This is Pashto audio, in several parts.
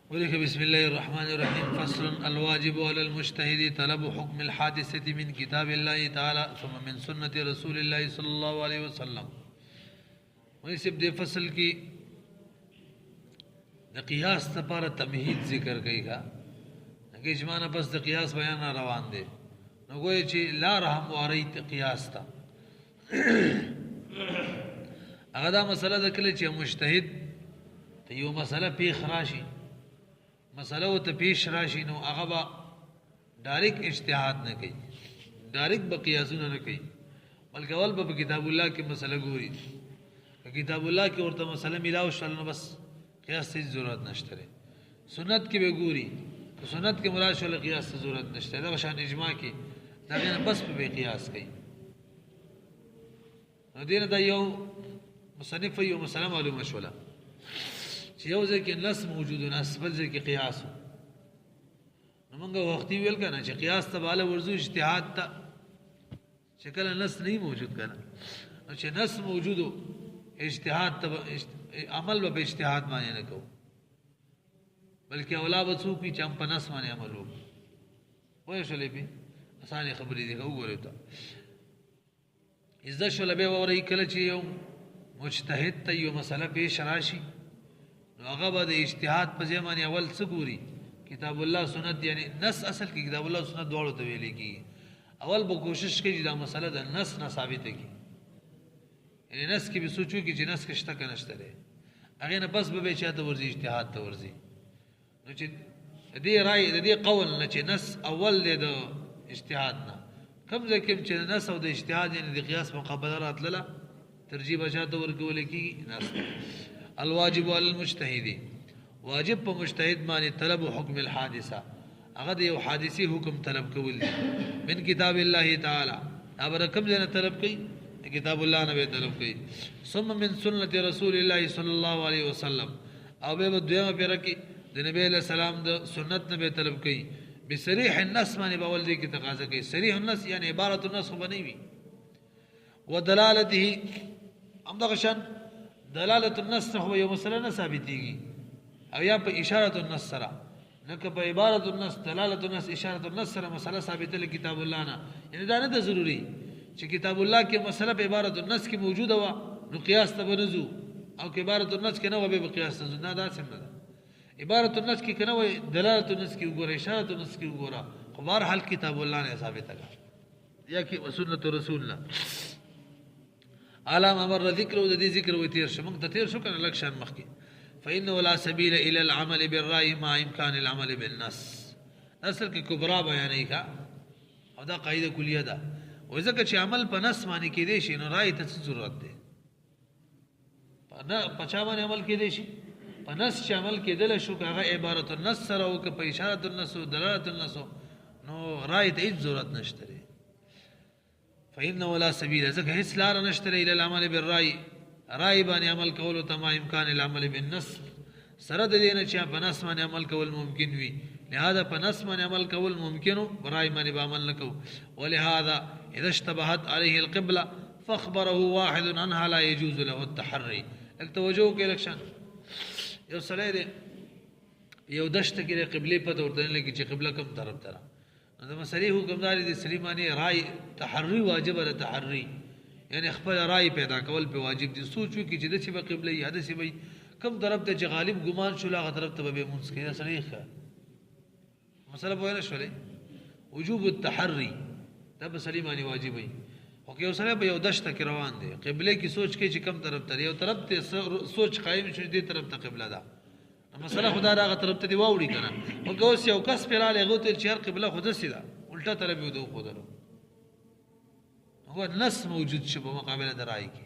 ولك بسم الله الرحمن الرحيم. فصل: الواجب على المجتهد طلب حكم الحادثة من كتاب الله تعالى ثم من سنة رسول الله صلى الله عليه وسلم. مناسب دے فصل کی د قیاس لپاره تمهید ذکر کوي کا کہ اجماع بس د قیاس بیان روان دي نو ګوي چې لا رحم واريت قیاس تا هغه دا مسله د کله چې مجتهد ته یو مسله پیښ راشي مسله او ته پیښ راشي نو هغه با ډایرک اجتهاد نه کوي ډایرک به قیاسونه نه کوي بلکې اول په کتاب الله کې مسله ګوري کتاب الله کې ورته مسله ملاو شل نو بس قیاس ته ضرورت نشته سنت کې به ګوري سنت کې مراد شول قیاس ته ضرورت نشته دا شان اجماع کې دا نه بس په قیاس کوي نو دین دا یو مصنف یو مسله معلومه شوله چې یو ځکه نص موجود نه بل ځکه قیاس نو موږ وختي ویل کنه چې قیاس ته بالا ورزو اجتهاد ته شکل نص نه موجود کنه نو چې نص موجودو اجتهاد ته عمل به اجتهاد باندې نه کو بلکې اولا بچو کی چم په نص باندې عمل وکړو وای شلې به اسانه خبرې دی وګورئ ته عزت شلې به اوري کله چې یو مجتهد ته یو مسله پیش راشي نو هغه به د اجتهاد په ځای باندې اول څه ګوري کتاب الله سنت یعنی نص اصل کې کتاب الله سنت دواړو ته ویل کی اول به کوشش کوي چې دا مسله د نص نه ثابت کی یعنی نص کې به سوچو کې چې نص کې شته کنه شته هغه نه بس به چاته ورزي اجتهاد ته ورزي نو چې دې رائے دې قول نه چې نص اول دی د اجتهاد نه کوم ځکه چې نص او د اجتهاد یعنی د قیاس مقابله راتله ترجیح چاته ورکول کی نص الواجب على المجتهد واجب په مجتهد باندې طلب حکم الحادثه هغه د یو حادثي حکم طلب کول من کتاب الله تعالی ابر کوم ځنه طلب کوي کتاب الله نه طلب کوي ثم من سنت رسول الله صلی الله علیه وسلم او به دویمه پیر کې د نبی له سلام د سنت نه طلب کوي بصریح النص باندې باول دي کې تقاضا کوي صریح النص یعنی عبارت النص بنوي ودلالته امدغه شان دلالت النص هو یو مسله نه ثابتيږي او یا په اشاره النص سره نه که په عبارت النص دلالت النص اشاره النص سره مسله ثابته له کتاب الله نه یعنی دا نه ضروري چې کتاب الله کې مسله په عبارت النص کې موجوده و نو قیاس ته بنزو او کې عبارت النص کې نه و به قیاس ته نه دا څنګه ده عبارت النص کې کنه و دلالت النص کې وګوره اشاره النص کې وګوره خو بهر حال کتاب الله نه ثابته ده یا کې سنت رسول الله علامه امر ذکر او د دې ذکر و تیر شو موږ ته تیر شو کنه لکشان مخکې فانه لا سبيل الى العمل بالراي مع امكان العمل بالنص اصل کې کبرا بیانې کا او دا قاعده کلیه ده وځکه چې عمل په نص باندې کې دی شي نو رائے ته ضرورت ده په چا باندې عمل کې دی شي په نص چې عمل کېدل شو هغه عبارت النص سره او په اشاره النص او دلالت النص نو رائے ته ضرورت نشته فإنه لا سبيل ذکر هیڅ لار نشته الى العمل بالرأي رأي باندې عمل کول او تمام امکان العمل بالنص سره د دې نه چې په نص باندې عمل کول ممکن وي لہذا په نص باندې عمل کول ممکنو رأي باندې عمل نکو ولهذا اذا اشتبهت عليه القبلة فاخبره واحد عنها لا يجوز له التحري التوجه کې لکشن یو سړی یو دشت کې قبله په ورته لګي چې قبله کوم طرف ته دا مسری حکمداري دي سلیمانی رائے تحری واجب ده تحری یعنی خپل رائے پیدا کول په واجب دي سوچو کې چې د څه په قبله یاد سي وي کم طرف ته غالب ګمان شول هغه طرف ته به مونږ کې سړی ښه مسله به نه شولې وجوب التحری دا په سلیمانی واجب وي او که یو سره به یو دشت کې روان دي قبله کې سوچ کې چې کم طرف ته یو طرف ته سوچ قائم شې دي طرف ته قبله ده مسله خدا راغه طرف ته دی واوړي کنه او اوس یو کس پیراله غوته چې هر قبله خود سیده الټا طرف یو دو خودلو هو نص موجود شو په مقابله درای کې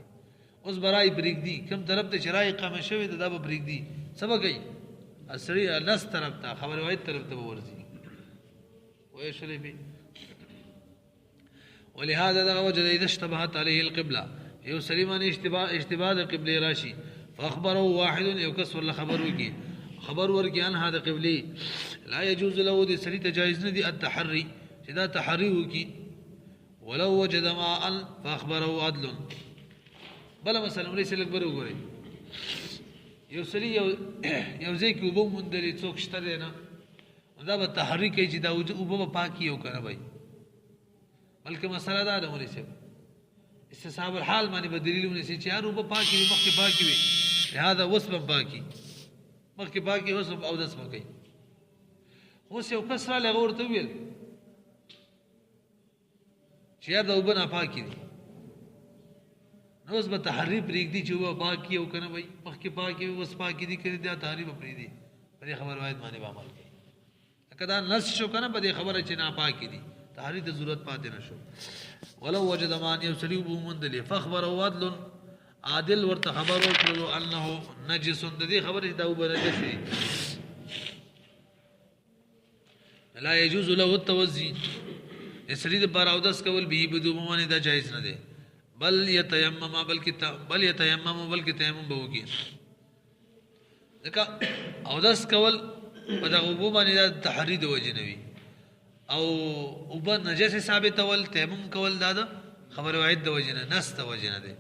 اوس برای بریک دی کوم طرف ته شرای قامه شوی دا به بریک دی سبا گئی اصلي نص طرف ته خبر وای طرف ته ورځي وای شلې به ولهذا دا وجد اذا اشتبهت عليه القبلة یو سلیمان اشتباه قبله راشي فاخبره واحد یو کس ول خبرو کی خبر ورکی ان هذا قبلي لا يجوز له دي سري تجايز ندي التحري اذا تحري وكي ولو وجد ماء فاخبره عدل بلا مثلا ليس الاكبر وغوري یو سړي یو ځای کې اوبه موندلې څوک شته دی نه دا به تحریک کوي چې دا اوبه به پاکي او که نه بھائی بلکې مسله دا ده مولوي صاحب استصحاب الحال باندې به دلیل ونیسي چې یار اوبه پاکي وي مخکې پاکي وي لهذا اوس به پاکي مخکې پاکي اوس به اودس به کوي اوس یو کس راغلی هغه ورته وویل چې یار دا اوبه ناپاکي دي نو اوس به تحري پرېږدي چې اوبه پاکي او که نه بھائی مخکې پاکي وي اوس پاکي دي که دا تحري به پرېږدي په دې خبر واحد باندې به عمل کوي لکه دا نص شو که نه په دې خبره چې ناپاکي دي تحري ته ضرورت پاتې نه شو ولو وجد مان یو سړي اوبه وموندلې فاخبره عدل عادل ورته خبر ورکړلو انه نجس د دې خبرې چې دا اوبه نجس دي لا يجوز له التوضي اسری د بار اودس کول به بدو باندې دا جایز نه دی بل يتيمم بلکې تیمم به وکړي ځکه اودس کول په دغه اوبو باندې دا تحري د وجې نه وي او اوبه نجس ثابتول تیمم کول دا خبر واحد د وجې نه نس د وجې نه دی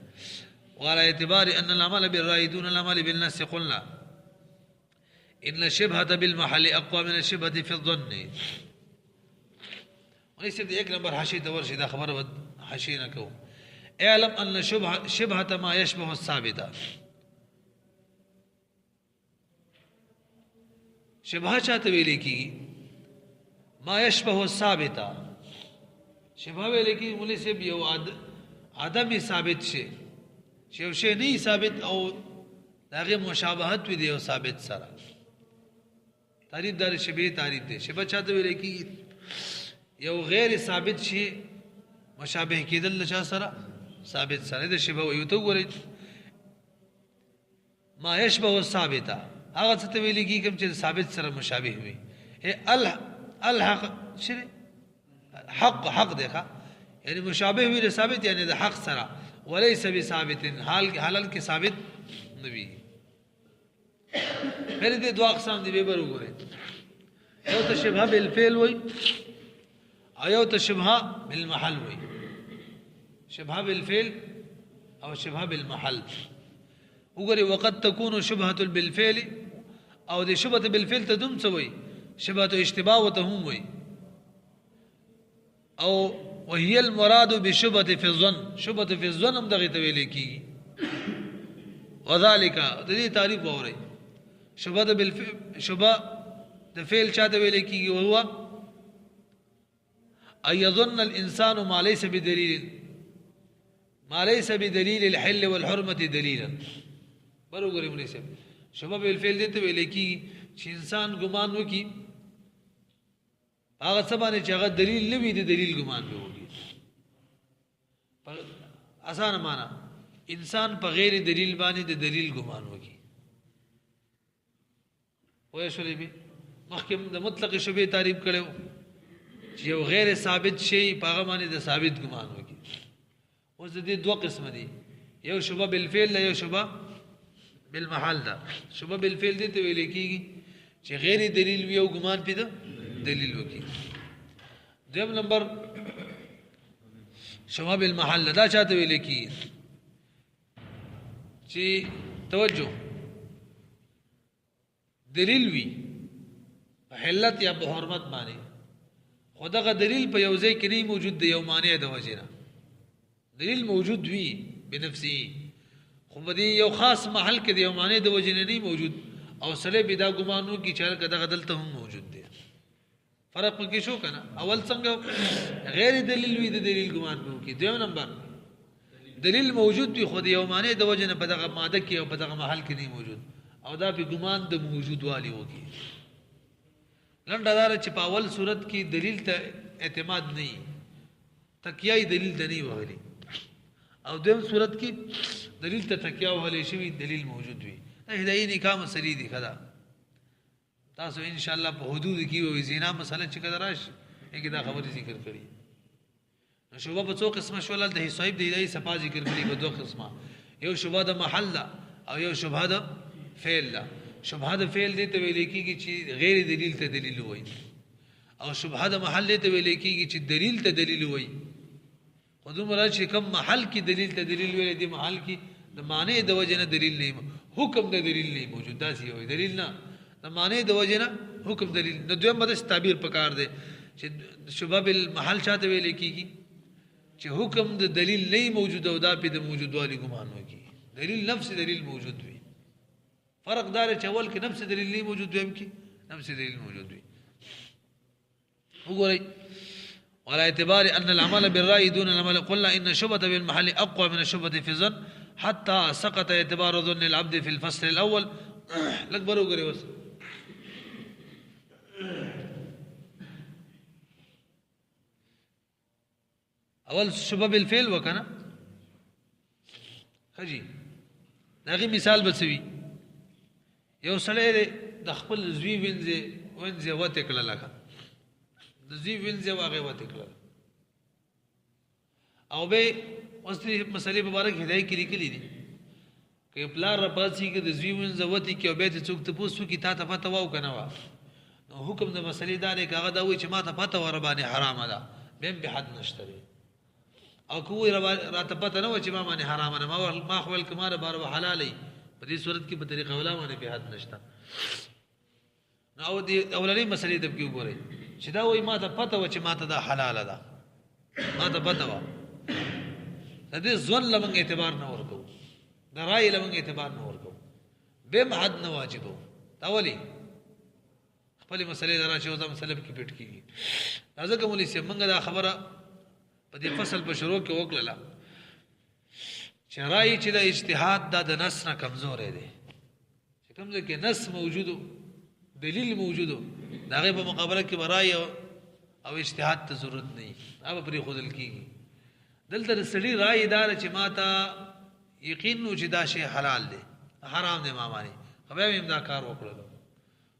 وعلى اعتبار ان العمل بالرأي دون العمل بالنص قلنا ان الشبهة بالمحل اقوى من الشبهة في الظن وليس دي ایک نمبر حاشیه ته ورشي دا خبره حاشیه نه کوم اعلم ان شبهة ما يشبه الثابته شبهه چاته ویل کیږي ما يشبه الثابته شبهه ویل کیږي مولوی صاحب یو عدم ثابت شي چې یو شی نه ثابت او داغه مشابهت وي دی او ثابت سره تعریف دار شبیه تعریف دی شبهه چاته ویل کیږي یو غیر ثابت شي مشابه کېدل چا سره ثابت سره د شبهه یو ته ګورئ ما يشبه الثابته هغه څه ته ویل کیږي کوم چې ثابت سره مشابه وي الحق شری حق دی ښا یعنی مشابه وي ثابت یعنی د حق سره وليس بثابت حالل کې ثابت نه وي پھر دې دوه اقسام دي به وګورئ یو ته شبهه بالفعل وي او یو ته شبهه بالمحل وي شبهه بالفعل او شبهه بالمحل وګورئ وقد تكون شبهه بالفعل او دې شبهه بالفعل ته دوم څه وي شبهه اشتباه وته هم وي او وهي المراد بشبهه في الظن شبهه في الظن هم دغه ته ویل کیږي وذلك د دې تعریف ووري شبهه بالفعل شبهه د فعل چاته ویل کیږي او هو اي يظن الانسان ما ليس بدليل الحل والحرمه دليلا برابر مولوی صاحب شبهه بالفعل دې ته ویل کیږي چې انسان ګمان وکي هغه څه باندې چې هغه دلیل نه وي د دلیل ګمان به وکړي اسانه معنا انسان په غیر دلیل باندې د دلیل ګمان وکړي وای شولې به مخکې د مطلق شبهه تعریف کړو چې یو غیر ثابت شی په هغه باندې د ثابت ګمان وکړي اوس د دې دوه قسم دي یو شبهه بالفعل یو شبهه بالمحل ده شبهه بالفعل دې ته ویل کېږي چې غیر دلیل وي او ګمان پیدا دلیل وکړي دویم نمبر شبهه بالمحل دا چاته ویل کېږي چې توجه دلیل وي په حلت یا په حرمت باندې خدغه دلیل په یو ځای کې نه موجود دی یو معنی د وجنه دلیل موجود وي بنفسه خو په دې یو خاص محل کې د یو معنی د وجنه نه موجود او سره بدا ګمانو کی چا کداغه دلته هم موجود دی فرق پکې شو کنه اول څنګه غیر دلیل وي د دلیل ګمان به کی دویم نمبر دلیل موجود وي خو د یو معنی د وجنه په دغه ماده کې او په دغه محل کې نه موجود او دا په ګمان د موجود والی وږي لنډدار چې په اول صورت کې دلیل ته اعتماد نه تکیه دلیل د نه وغلی او دویم صورت کې دلیل ته تکیه وغلی شوی دلیل موجود وي هدايه نکاح مسلې دي خدا تاسو ان شاء الله په حدود کې وي زنا مسله چې کده راش یک دا خبرې ذکر کړي نو شوبه په څو قسمه شول د حساب دی دای صفه ذکر کړي په دوه قسمه یو شوبه د محل او یو شوبه د فعل شوبه د فعل دي ته ویل کېږي چې غیر دلیل ته دلیل وایي او شوبه د محل ته ویل کېږي چې دلیل ته دلیل وایي خودم راځي کوم محل کې دلیل ته دلیل ویل دي محل کې د معنی د وجه نه دلیل نه حکم د دلیل نه موجود داسي وي دلیل نه د معنی د وجه نه حکم دلیل نو دویم بده تعبیر پکار دی چې شبهه بالمحل چاته ویل کیږي چې حکم د دلیل نه موجود او دا په د موجودوالي ګمان وکي دلیل نفس دلیل موجود وي فرق دار چې اول کې نفس دلیل نه موجود وي هم کې نفس دلیل موجود وي وګورئ ولا اعتبار ان العمل بالراي دون العمل قلنا ان الشبهه بالمحل اقوى من الشبهه في الظن حتى سقط اعتبار ظن العبد في الفصل الاول لکبر وګورئ بس اول شبهه بالفعل وکنه خجی دغه مثال بسوي یو سړی د خپل زوی وینځه وته کړه لکه د زوی وینځه واغې وته کړه او به اوس دې مسلې مبارک هدايه کې لیکلي دي کې پلار را پاتې کې د زوی وینځه وته کې او به څوک ته پوسو کې تا ته پته واو کنه وا نو حکم د مسلې دار کاغه دا وای چې ما ته پته ور باندې حرام ده به حد نشته او کوی را ته پته نه و چې ما باندې حرام نه ما خپل کماره بار حلالي په دې صورت کې په طریقه ولا باندې به حد نشته نو دې اولنې مسلې د کې وګورئ چې دا وای ما ته پته و چې ما ته دا حلال ده ما ته پته و د دې ځل لمن اعتبار نه ورکو د رائے لمن اعتبار نه ورکو به حد نه واجبو دا ولي خپل مسلې درا چې اوسه مسلې کې پټ کیږي راځه کومې سي منګه دا خبره په دې فصل په شروع کې وکړه چې رائے چې د اجتهاد د نص نه کمزور دی چې کوم ځکه نص موجودو دلیل موجودو داغه په مقابله کې برای او اجتهاد ته ضرورت نه اوب پرې خودل کیږي دلته سړي رائے دار چې ماته یقین نو چې دا شی حلال دی حرام دی ما باندې خو به هم دا کار وکړل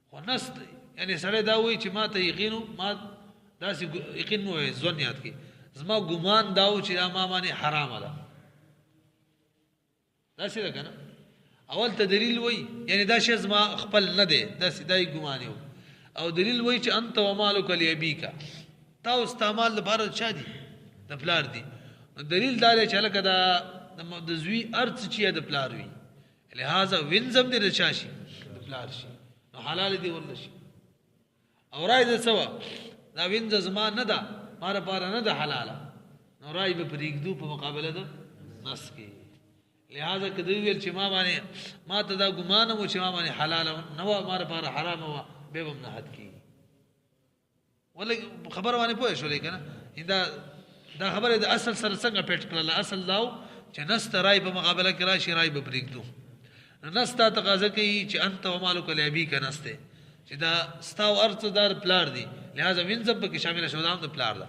خو نص یعنی سړی دا وایي چې ماته یقین ما داسې یقین نو ځون یاد کی زما ګمان داو چې ما باندې حرام ده دا څه ده کنه اول ته دلیل وای یعنی دا شی زما خپل نه دی دا سیدای ګمان یو او دلیل وای چې انت ومالک لیبیکا تا استعمال لپاره چا دي د پلار دي دلیل دا چې لکه دا د زوی ارث چې د پلار وي لہذا وینځم دې رچاشي د پلار شي نو حلال دی ول شي او راي د سوا دا وینځ زما نه ده ماره پاره نه ده حلاله نو راي به پرېږدو په مقابله ده نس کې لہذا کدی ویل چې ما باندې ما ته دا ګمان مو چې ما باندې حلاله نو ماره پاره حرام و به هم نه حد کی ولې خبر باندې پوه شو لیکنه دا خبره د اصل سره څنګه پټ کړل اصل داو چې نس راي په مقابله کې راشي راي به پرېږدو نس تا تقاضا کوي چې انت ومالک لابي کنسته چې دا ستاو ارث دار پلار دی لہذا وینځب کې شامل شو دا د پلار دا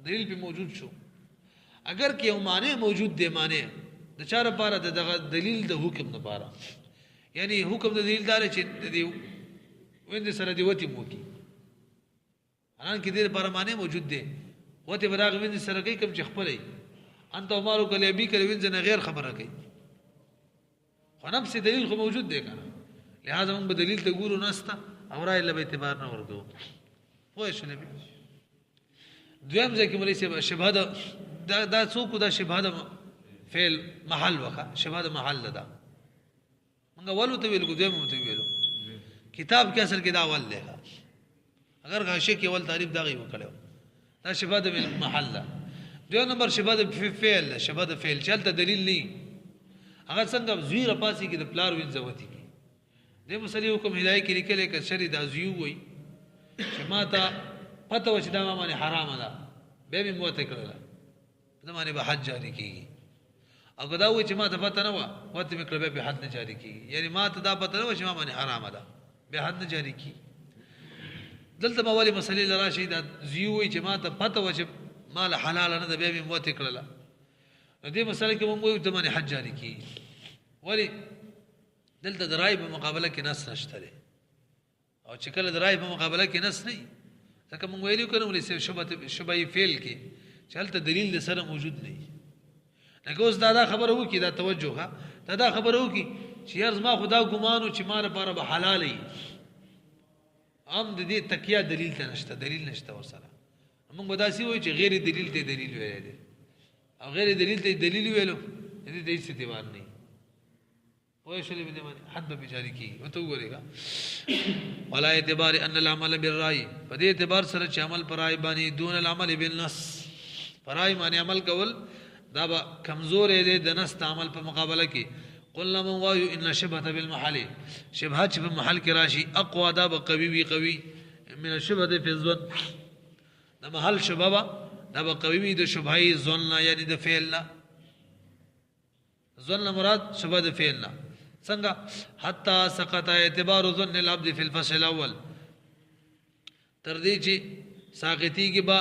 دلیل په موجود شو اگر کې یو معنی موجود دی معنی د چا لپاره د دلیل د حکم لپاره یعنی حکم د دلیل دار چې دی ویند سره دی وتی مو کی ان کې دې لپاره معنی موجود دی وته براغ ویند سره کوي کوم چې خپلې انت عمرو کله بي کله ویند نه غیر خبره کوي خو نفس دلیل خو موجود دی کنه لہذا موږ به دلیل ته ګورو نستا او راي له اعتبار نه ورکو پوه شو نبی دویم ځکه مولوی صاحب شبهه دا څوک دا شبهه فعل محل وکا شبهه محل ده موږ ولو ته ویل کو دویم ته ویلو کتاب کې اصل کې دا ول دی اگر غاشه کې ول تعریف دا غي وکړو دا شبهه محل ده دویم نمبر شبهه فعل شبهه فعل چلته دلیل نه هغه څنګه زویر پاسي کې د پلار وینځوتی کې د مسلې حکم هدايه کې لیکل کې شری د زیو وای چې ماته پته و چې دا ما باندې حرام ده به می موته کړل دا باندې به حج جاری کیږي او دا و چې ماته پته نه و وته می کړل به حد نه جاری کیږي یعنی ماته دا پته نه و چې ما باندې حرام ده به حد نه جاری کیږي دلته موالی مسلې لراشي دا زیو وای چې ماته پته و چې مال حلال نه ده به می موته کړل دې مسله کې موږ ته باندې حج جاری کیږي ولی دلته درای په مقابله کې نص نشته او چې کله درای په مقابله کې نص نه ځکه موږ ویلو کنه ولې شبهه فعل کې چلته دلیل سره موجود نه لکه اوس دا خبره وکي دا توجه ها دا خبره وکي چې یار ما خدا ګمانو چې ما لپاره به حلال وي ام د دې تکیه دلیل ته نشته دلیل نشته ورسره موږ بداسي وای چې غیر دلیل ته دلیل ویل او غیر دلیل ته دلیل ویلو دې هیڅ اعتبار نه پوه شولې به دې باندې حد به جاری کیږي وته وګورېګا ولا اعتبار ان العمل بالرأي په دې اعتبار سره چې عمل پر رائے باندې دون العمل بالنص پر رائے باندې عمل کول دا به کمزور دی د نص عمل په مقابله کې قلنا من وایو ان شبهه بالمحل شبهه چې په محل کې راشي اقوا دا به قوي وي قوي من الشبهه في الظن دا محل شبهه دا به قوي وي د شبهه ظن یعنی د فعل نه ظن مراد شبهه د فعل نه څنګه حتا سقط اعتبار ظن العبد في الفصل الاول تر دې چې ساقطي کې با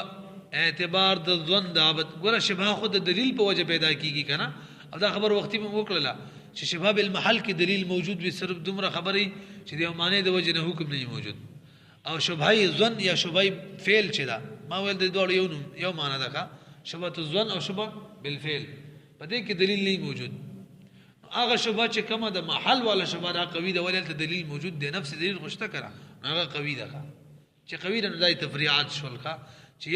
اعتبار د ظن د عبد ګوره شبهه خود د دلیل په وجه پیدا کیږي کنه او دا خبر وختي مو وکړه چې شبهه بالمحل کې دلیل موجود وي صرف دومره خبري چې د معنی د وجه نه حکم نه موجود او شبهه ظن یا شبهه فعل چې دا ما ول د دوه یو معنی ده شبهه الظن او شبهه بالفعل په دې کې دلیل نه موجود هغه شبهه چې کومه د محل ولا شبهه دا قوی ده ولې ته دلیل موجود دی نفس دلیل غشته کړه هغه قوی ده چې قوی ده دای تفریعات شول کا چې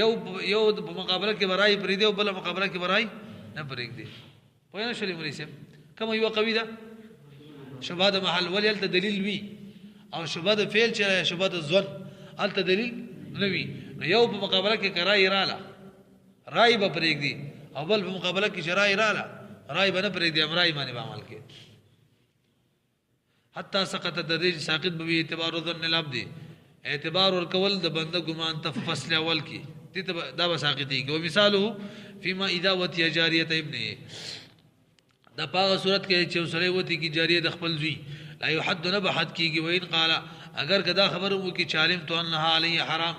یو په مقابله کې برای پرې دی او بل مقابله کې برای نه پرې دی په نه شری مری سم کوم یو قوی ده شبهه د محل ولې ته دلیل وی او شبهه د فعل چې شبهه د ظن الته دلیل نه وی یو په مقابله کې کرای رااله رای به پرې دی او بل په مقابله کې شرای رااله رای بنه پرې دی امرای باندې عمل کې حتی سقط الدرج ساقط به اعتبار ظن العبد اعتبار ورکول د بنده ګمان ته فصل اول کې دا به ساقطي کې او مثاله فيما اذا وتي جاريه ابنه دا پاغه صورت کې چې وسړی وتی کی جاریه د خپل زوی لا يحد نبحت کیږي وین قال اگر کدا خبر وو کی چالم تو انها علی حرام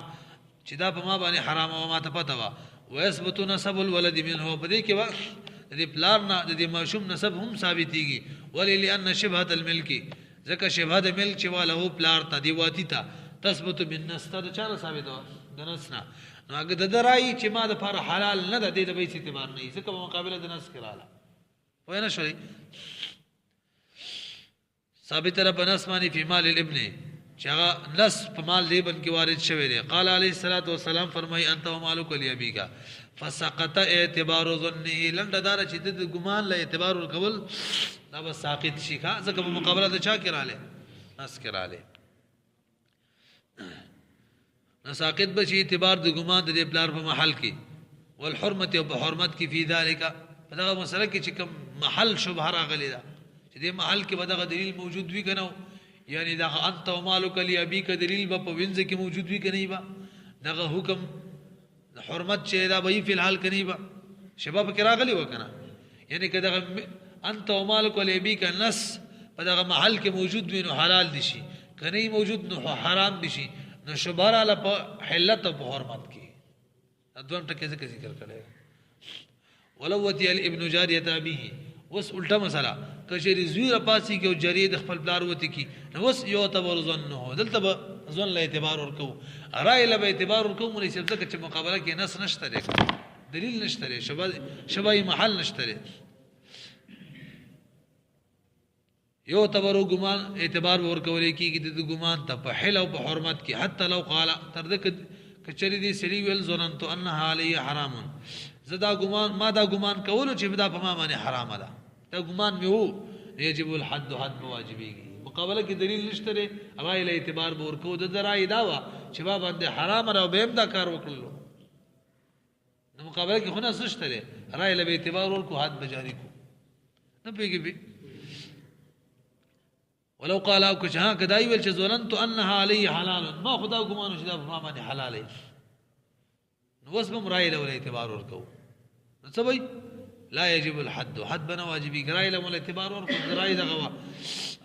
چې دا په ما باندې حرام او ما ته پته وا ويثبت نسب الولد منه په دې کې وخت د پلار نه د ماشوم نسب هم ثابتيږي ولې لئن شبهه الملک ځکه شبهه د ملک چې واله پلار ته دی واتی تا تثبت بالنص ته چا ثابت و د نص نه نو هغه د درای چې ما د پر حلال نه د دې د بیت اعتبار نه ځکه په مقابله د نص کړه وینا شوی ثابت را بنسمانی فی مال الابن چغا نص په مال دی بن کې وارد شوی دی قال علیه الصلاۃ والسلام فرمای انت ومالک لیابیکا فسقط اعتبار ظنه لند دار چې د ګمان له اعتبار ورکول دا به ساقط شي کا ځکه په مقابله د چا کړه نص کړه نساقط بشي اعتبار د ګمان د پلار په محل کې والحرمت او په حرمت کې فی ذلک دا مسله کې چې کوم محل شبهه راغلی دا چې د محل کې به دا دلیل موجود وي کنه یعنی دا انت ومالک لیابیک دلیل به په وینځ کې موجود وي کنه با دا حکم حرمت چې دا به فی الحال کنه با شباب کې راغلی وکنه یعنی کدا انت ومالک لیابیک نص په دا محل کې موجود وي نو حلال دي شي کنه موجود نو حرام دي شي نو شبهه له په حلت او په حرمت کې دوه ټکي ذکر کړي ولو وتی ابن جاریه ابيه وس الټا مساله کشری زوی را پاسی کې او جریه د خپل بلار وتی کی نو وس یو تبر ظنه دلته ظن له اعتبار ورکو رای له اعتبار ورکو مونږ چې ځکه چې مقابله کې نص نشته دلیل نشته شبای محل نشته یو تبر ګمان اعتبار ورکول کیږي د ګمان ته په حل او په حرمت کې حتی لو قال تر دې کچری دي سری ویل ظننت انها علی حرام زدا ګمان ما دا ګمان کول چې دا په ما باندې حرام ده دا ګمان مې وو یجب الحد حد واجبېږي مقابله کې دلیل نشته رای له اعتبار ورکو د درای دا وا چې با باندې حرام را به دا کار وکړلو نو مقابله کې خو نه نشته رای له اعتبار ورکو حد بجاری کو نه پیږي ولو قال او کچا کدای ویل چې ظننت انها علی حلال ما خدا ګمان چې دا په ما باندې حلال نو وس به رای له اعتبار ورکو نو سبي لا يجب الحد حد بنا واجبي رای له اعتبار ورکو رای دغه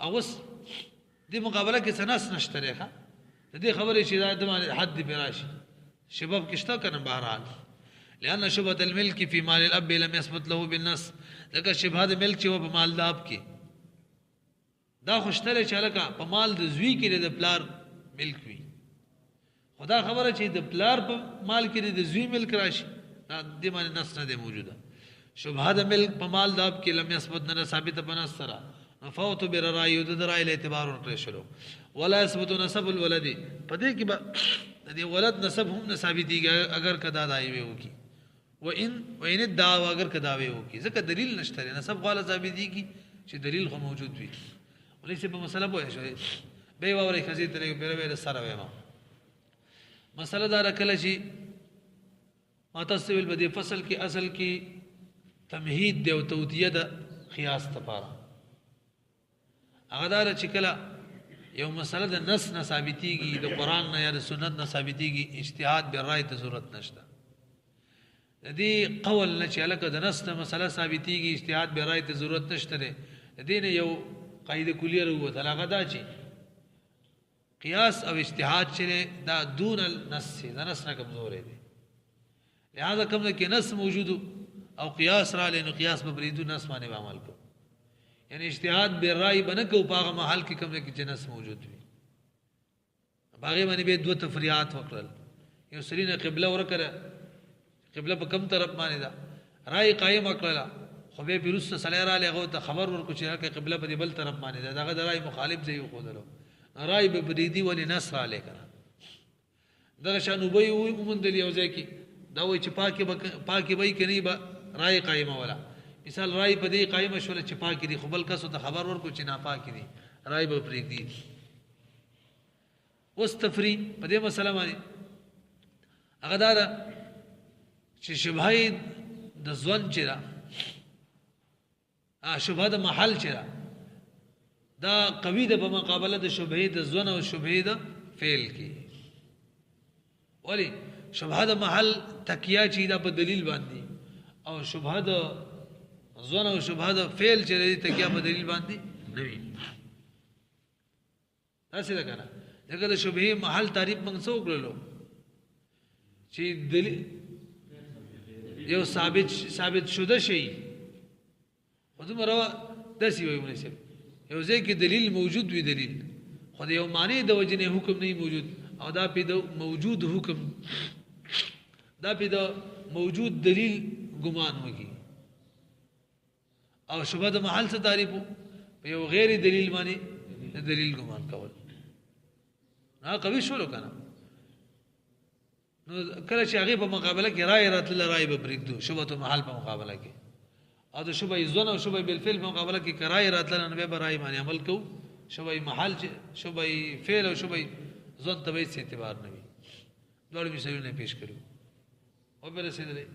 او وس دې مقابله کې سناس نشته ښه دې خبرې چې دا د حد براشي شباب کشتا کنه بهرحال لأن شبهه الملك في مال الاب لم يثبت له بالنص لکه شبهه د ملک چې په مال د اب کې دا خوشتره چې لکه په مال د زوی کې د پلار ملک وي خدا خبره چې د پلار په مال کې د زوی ملک راشي دا د باندې نص نه دی موجوده شبهه د ملک په مال د اب کې لم يثبت نه ثابت بنص سره فوت برای د درای له اعتبار ورته شلو ولا يثبت نسب الولد پدې کې د ولد نسب هم نه ثابتيږي اگر کدا دای وي وکي وان الدعوه اگر کدا وي وکي ځکه دلیل نشته نسب غاله ثابتيږي چې دلیل خو موجود وي ولې چې په مسله پوه شوې به ووري خزي ترې بیره سره وېما مسله دا رکله چې متصل بدی فصل کې اصل کې تمهید دی او توتیه ده قیاس لپاره هغه دا چې کله یو مسله د نص نه ثابتېږي د قران نه یا د سنت نه ثابتېږي اجتهاد به رائے ته ضرورت نشته د دې قول نه چې الکه د نص نه مسله ثابتېږي اجتهاد به رائے ته ضرورت نشته د دې نه یو قاعده کلیه وروته هغه دا چې قیاس او اجتهاد چې دا دون النص د نص نه کمزور دي لہذا کوم کې نص موجود او قیاس را لینو قیاس په بریدو نص باندې عمل کو یعنی اجتهاد به رائے بنه کو په محل کې کوم کې نص موجود وي باغې باندې به دوه تفریعات وکړل یو سرینه قبله ورکړه قبله په کوم طرف باندې دا رائے قائم وکړه خو به بیرست صلی الله علیه ته خبر ورکو چې قبله په بل طرف باندې دا دغه رائے مخالف ځای خو درو رائے به بریدي ولې نص را لیکره دغه شانو به ومندل یو ځای کې دا وای چې پاکي وای کني با رائے قائمه ولا مثال رائے په دې قائمه شول چې پاکي دي خو بل کس ته خبر ورکو چې ناپاکي دي رائے به پرېږ دي اوس تفری په دې مسله باندې هغه دا چې شبهه د ځوان چیرې شبهه د محل چیرې دا قوی ده په مقابله د شبهه د ځوان او شبهه د فعل کې ولی شبهه د محل تکیه چې دا په دلیل باندې او شبهه د ځوان او شبهه د فعل چې د تکیه په دلیل باندې نه وي تاسو دا کنه دغه د شبهه محل تعریف موږ څو کړلو چې دلیل یو ثابت شوه شي خو مروا داسي وي مناسب یو ځکه کې دلیل موجود وي دلیل خو د یو معنی د وجنه حکم نه موجود او دا په موجود حکم دا په موجود دلیل ګمان وږي او شبهه د محل څخه تعریف په یو غیر دلیل باندې دلیل ګمان کول نه قوي شو لکنه نو کله چې هغه په مقابله کې رائے راتله رائے به پرېږدو شبهه محل په مقابله کې او د شبهه ځون او شبهه بالفعل په مقابله کې رائے راتله نه به رائے باندې عمل کو شبهه محل شبهه فعل او شبهه ځون ته به اعتبار نه وي دوه مثالونه پیش کړو او بل څه دی